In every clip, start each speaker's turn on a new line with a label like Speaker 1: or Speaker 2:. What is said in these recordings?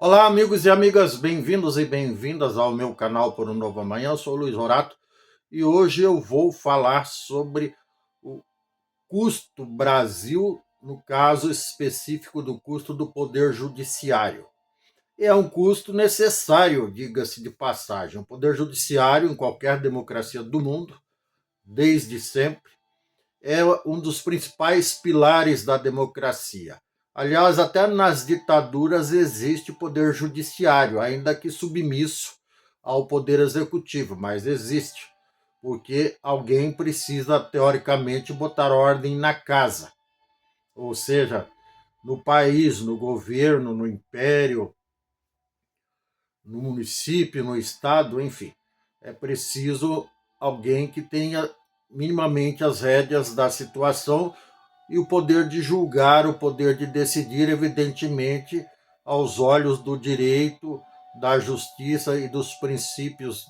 Speaker 1: Olá, amigos e amigas, bem-vindos e bem-vindas ao meu canal Por um Novo Amanhã. Eu sou o Luiz Horato e hoje eu vou falar sobre o custo Brasil, no caso específico do custo do Poder Judiciário. É um custo necessário, diga-se de passagem. O Poder Judiciário, em qualquer democracia do mundo, desde sempre, é um dos principais pilares da democracia. Aliás, até nas ditaduras existe poder judiciário, ainda que submisso ao poder executivo, mas existe, porque alguém precisa, teoricamente, botar ordem na casa, ou seja, no país, no governo, no império, no município, no estado, enfim. É preciso alguém que tenha minimamente as rédeas da situação e o poder de julgar, o poder de decidir, evidentemente, aos olhos do direito, da justiça e dos princípios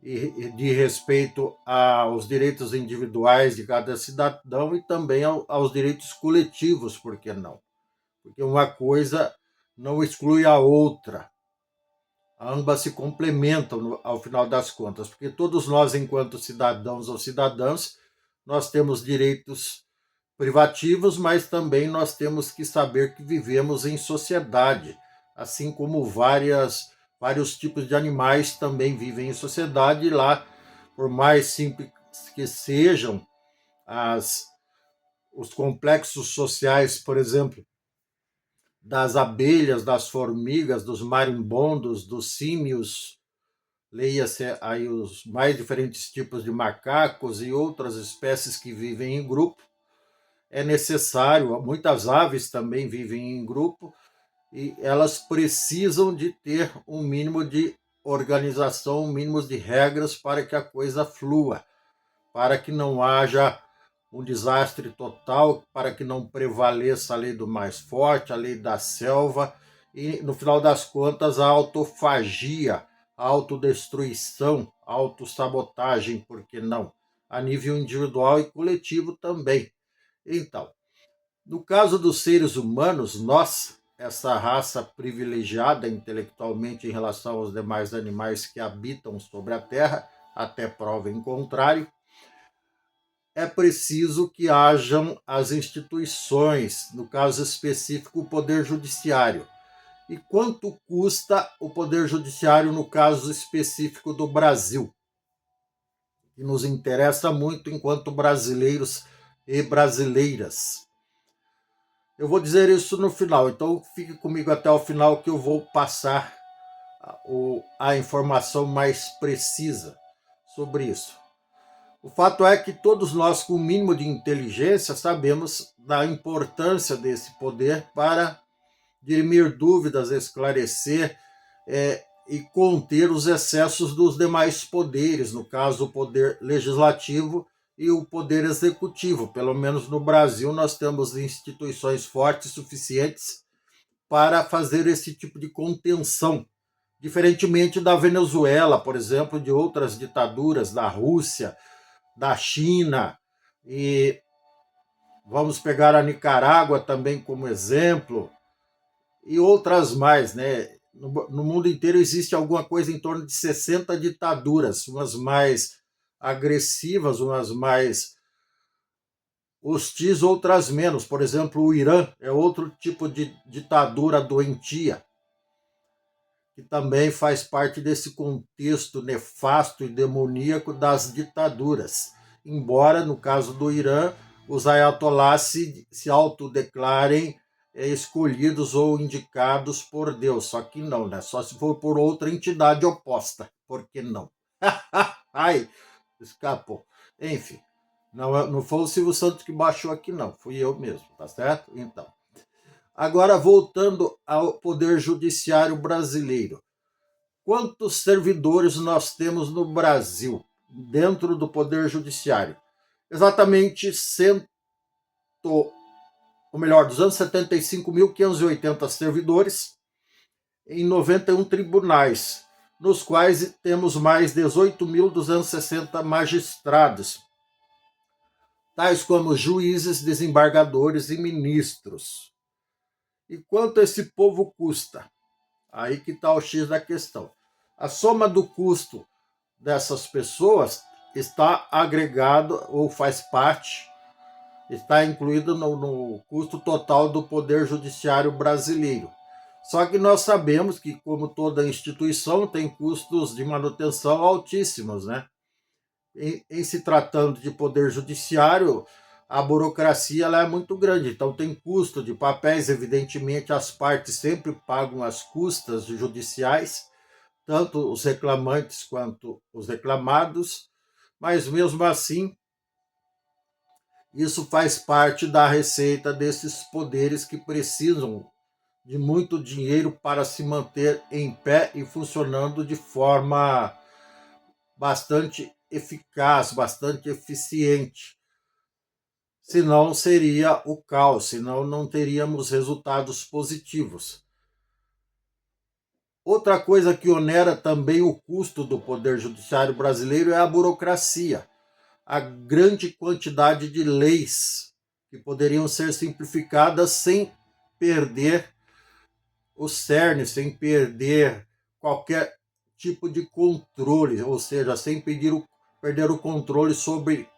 Speaker 1: de respeito aos direitos individuais de cada cidadão e também aos direitos coletivos, por que não? Porque uma coisa não exclui a outra. Ambas se complementam ao final das contas, porque todos nós, enquanto cidadãos ou cidadãs, nós temos direitos privativos, mas também nós temos que saber que vivemos em sociedade, assim como vários tipos de animais também vivem em sociedade, e lá, por mais simples que sejam as, os complexos sociais, por exemplo, das abelhas, das formigas, dos marimbondos, dos símios, leia-se aí os mais diferentes tipos de macacos e outras espécies que vivem em grupo, é necessário, muitas aves também vivem em grupo, e elas precisam de ter um mínimo de organização, um mínimo de regras para que a coisa flua, para que não haja um desastre total, para que não prevaleça a lei do mais forte, a lei da selva, e no final das contas a autofagia, a autodestruição, a autossabotagem, por que não? A nível individual e coletivo também. Então, no caso dos seres humanos, nós, essa raça privilegiada intelectualmente em relação aos demais animais que habitam sobre a Terra, até prova em contrário, é preciso que hajam as instituições, no caso específico, o Poder Judiciário. E quanto custa o Poder Judiciário no caso específico do Brasil, que nos interessa muito enquanto brasileiros e brasileiras? Eu vou dizer isso no final, então fique comigo até o final que eu vou passar a informação mais precisa sobre isso. O fato é que todos nós, com o mínimo de inteligência, sabemos da importância desse poder para dirimir dúvidas, esclarecer e conter os excessos dos demais poderes, no caso, o poder legislativo e o poder executivo. Pelo menos no Brasil, nós temos instituições fortes suficientes para fazer esse tipo de contenção, diferentemente da Venezuela, por exemplo, de outras ditaduras, da Rússia, da China, e vamos pegar a Nicarágua também como exemplo, e outras mais, né? No mundo inteiro existe alguma coisa em torno de 60 ditaduras, umas mais agressivas, umas mais hostis, outras menos. Por exemplo, o Irã é outro tipo de ditadura doentia, que também faz parte desse contexto nefasto e demoníaco das ditaduras. Embora, no caso do Irã, os ayatollahs se autodeclarem escolhidos ou indicados por Deus. Só que não, né? Só se for por outra entidade oposta. Por que não? Ai, escapou. Enfim, não foi o Silvio Santos que baixou aqui, não. Fui eu mesmo, tá certo? Então. Agora, voltando ao Poder Judiciário brasileiro. Quantos servidores nós temos no Brasil, dentro do Poder Judiciário? Exatamente 275.580 servidores em 91 tribunais, nos quais temos mais 18.260 magistrados, tais como juízes, desembargadores e ministros. E quanto esse povo custa? Aí que está o X da questão. A soma do custo dessas pessoas está agregado ou faz parte, está incluído no custo total do Poder Judiciário brasileiro. Só que nós sabemos que, como toda instituição, tem custos de manutenção altíssimos, né? Em se tratando de Poder Judiciário, a burocracia ela é muito grande, então tem custo de papéis, evidentemente as partes sempre pagam as custas judiciais, tanto os reclamantes quanto os reclamados, mas mesmo assim isso faz parte da receita desses poderes que precisam de muito dinheiro para se manter em pé e funcionando de forma bastante eficaz, bastante eficiente. Senão seria o caos, senão não teríamos resultados positivos. Outra coisa que onera também o custo do Poder Judiciário brasileiro é a burocracia. A grande quantidade de leis que poderiam ser simplificadas sem perder o cerne, sem perder qualquer tipo de controle, ou seja, sem perder o controle sobre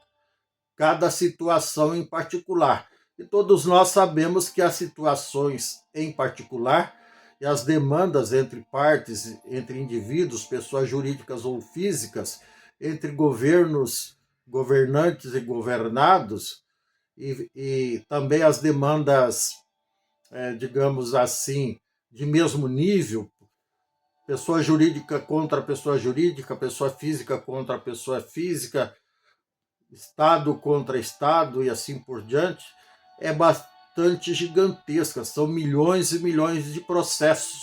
Speaker 1: cada situação em particular. E todos nós sabemos que as situações em particular e as demandas entre partes, entre indivíduos, pessoas jurídicas ou físicas, entre governos, governantes e governados, e também as demandas, digamos assim, de mesmo nível, pessoa jurídica contra pessoa jurídica, pessoa física contra pessoa física, Estado contra Estado e assim por diante, é bastante gigantesca. São milhões e milhões de processos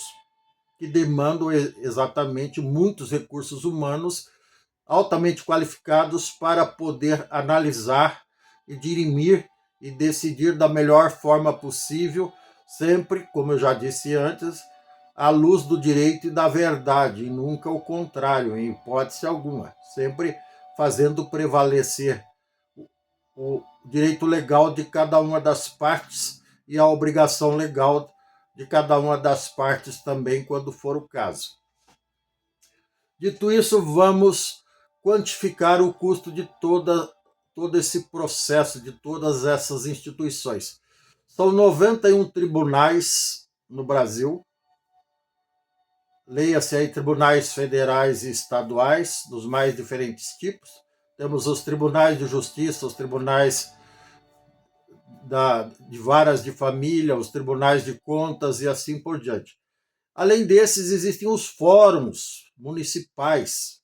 Speaker 1: que demandam exatamente muitos recursos humanos altamente qualificados para poder analisar e dirimir e decidir da melhor forma possível, sempre, como eu já disse antes, à luz do direito e da verdade, e nunca o contrário, em hipótese alguma. Sempre fazendo prevalecer o direito legal de cada uma das partes e a obrigação legal de cada uma das partes também, quando for o caso. Dito isso, vamos quantificar o custo de todo esse processo, de todas essas instituições. São 91 tribunais no Brasil, leia-se aí tribunais federais e estaduais, dos mais diferentes tipos. Temos os tribunais de justiça, os tribunais de varas de família, os tribunais de contas e assim por diante. Além desses, existem os fóruns municipais,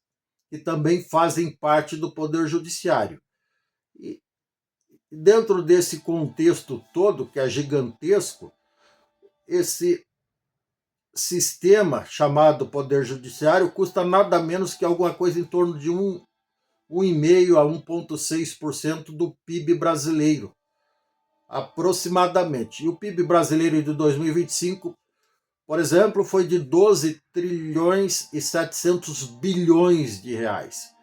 Speaker 1: que também fazem parte do Poder Judiciário. E dentro desse contexto todo, que é gigantesco, esse sistema chamado Poder Judiciário custa nada menos que alguma coisa em torno de 1,5% a 1,6% do PIB brasileiro, aproximadamente. E o PIB brasileiro de 2025, por exemplo, foi de 12 trilhões e 700 bilhões de reais.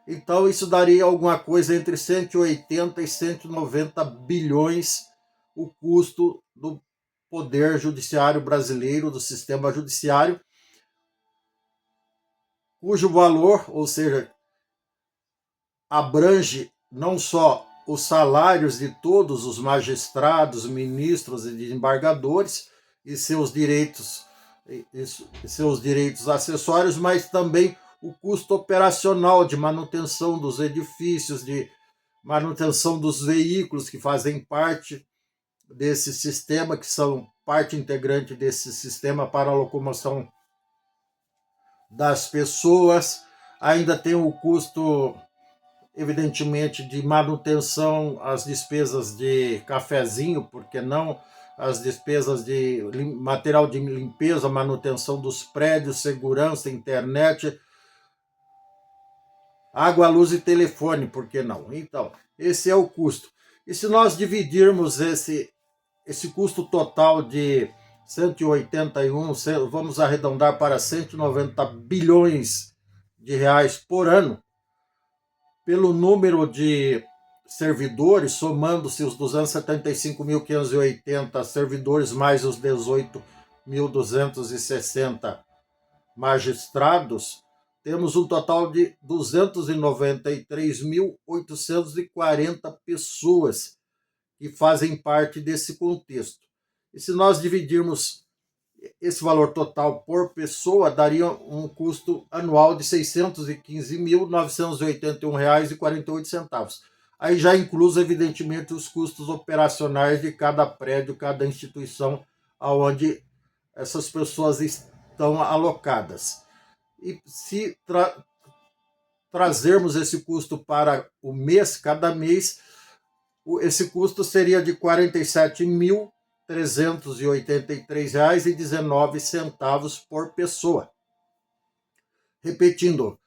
Speaker 1: Então isso daria alguma coisa entre 180 e 190 bilhões o custo do Poder Judiciário brasileiro, do sistema judiciário, cujo valor, ou seja, abrange não só os salários de todos os magistrados, ministros e desembargadores e seus direitos acessórios, mas também o custo operacional de manutenção dos edifícios, de manutenção dos veículos que fazem parte desse sistema, que são parte integrante desse sistema para a locomoção das pessoas. Ainda tem o custo, evidentemente, de manutenção, as despesas de cafezinho, porque não as despesas de material de limpeza, manutenção dos prédios, segurança, internet, água, luz e telefone, por que não? Então, esse é o custo. E se nós dividirmos esse custo total de 181, vamos arredondar para 190 bilhões de reais por ano, pelo número de servidores, somando-se os 275.580 servidores mais os 18 1.260 magistrados, temos um total de 293.840 pessoas que fazem parte desse contexto. E se nós dividirmos esse valor total por pessoa, daria um custo anual de R$ 615.981,48. Aí já inclui, evidentemente, os custos operacionais de cada prédio, cada instituição aonde essas pessoas estão alocadas. E se trazermos esse custo para o mês, cada mês, esse custo seria de R$ 47.383,19 por pessoa. Repetindo,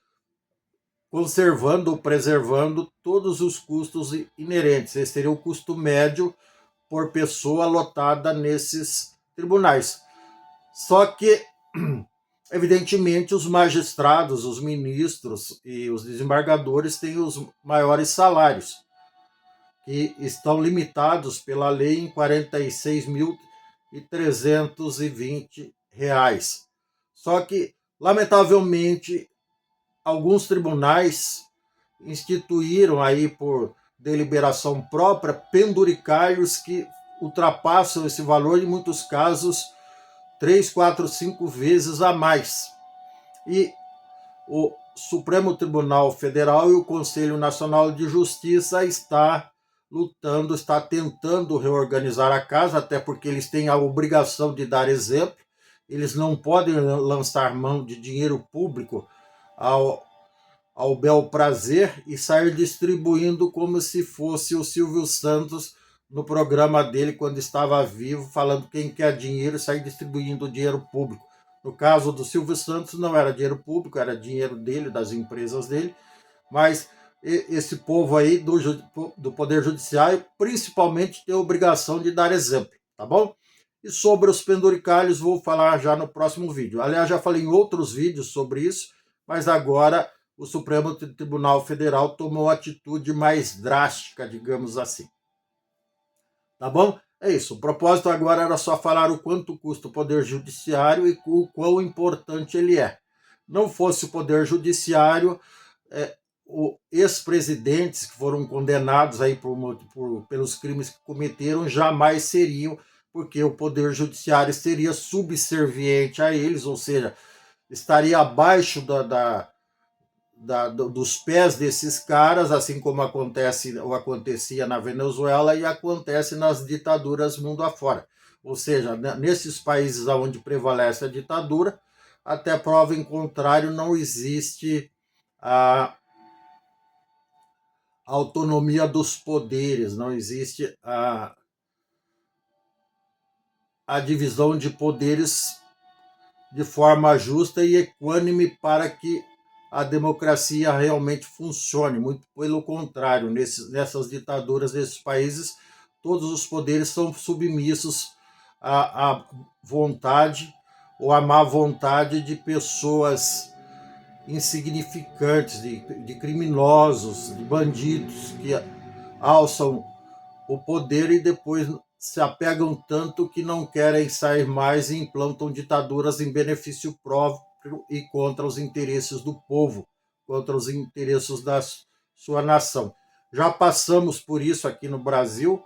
Speaker 1: conservando ou preservando todos os custos inerentes. Esse seria o custo médio por pessoa lotada nesses tribunais. Só que, evidentemente, os magistrados, os ministros e os desembargadores têm os maiores salários, que estão limitados pela lei em R$ 46.320. Só que, lamentavelmente, alguns tribunais instituíram aí por deliberação própria penduricários que ultrapassam esse valor, em muitos casos 3, 4, 5 vezes a mais. E o Supremo Tribunal Federal e o Conselho Nacional de Justiça está lutando, está tentando reorganizar a casa, até porque eles têm a obrigação de dar exemplo. Eles não podem lançar mão de dinheiro público ao bel prazer e sair distribuindo como se fosse o Silvio Santos no programa dele quando estava vivo, falando quem quer dinheiro e sair distribuindo dinheiro público. No caso do Silvio Santos não era dinheiro público, era dinheiro dele, das empresas dele, mas esse povo aí do Poder Judiciário principalmente tem a obrigação de dar exemplo, tá bom? E sobre os penduricalhos vou falar já no próximo vídeo. Aliás, já falei em outros vídeos sobre isso, mas agora o Supremo Tribunal Federal tomou atitude mais drástica, digamos assim. Tá bom? É isso. O propósito agora era só falar o quanto custa o Poder Judiciário e o quão importante ele é. Não fosse o Poder Judiciário, os ex-presidentes que foram condenados aí pelos crimes que cometeram jamais seriam, porque o Poder Judiciário seria subserviente a eles, ou seja, estaria abaixo dos pés desses caras, assim como acontecia na Venezuela e acontece nas ditaduras mundo afora. Ou seja, nesses países onde prevalece a ditadura, até prova em contrário, não existe a autonomia dos poderes, não existe a divisão de poderes de forma justa e equânime para que a democracia realmente funcione. Muito pelo contrário, nessas ditaduras desses países, todos os poderes são submissos à vontade ou à má vontade de pessoas insignificantes, de criminosos, de bandidos que alçam o poder e depois se apegam tanto que não querem sair mais e implantam ditaduras em benefício próprio e contra os interesses do povo, contra os interesses da sua nação. Já passamos por isso aqui no Brasil,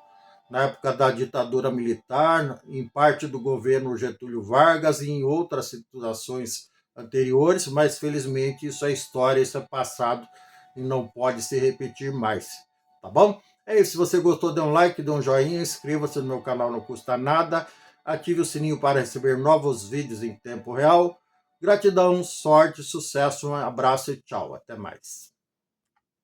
Speaker 1: na época da ditadura militar, em parte do governo Getúlio Vargas e em outras situações anteriores, mas felizmente isso é história, isso é passado e não pode se repetir mais, tá bom? É isso, se você gostou, dê um like, dê um joinha, inscreva-se no meu canal, não custa nada, ative o sininho para receber novos vídeos em tempo real. Gratidão, sorte, sucesso, um abraço e tchau, até mais.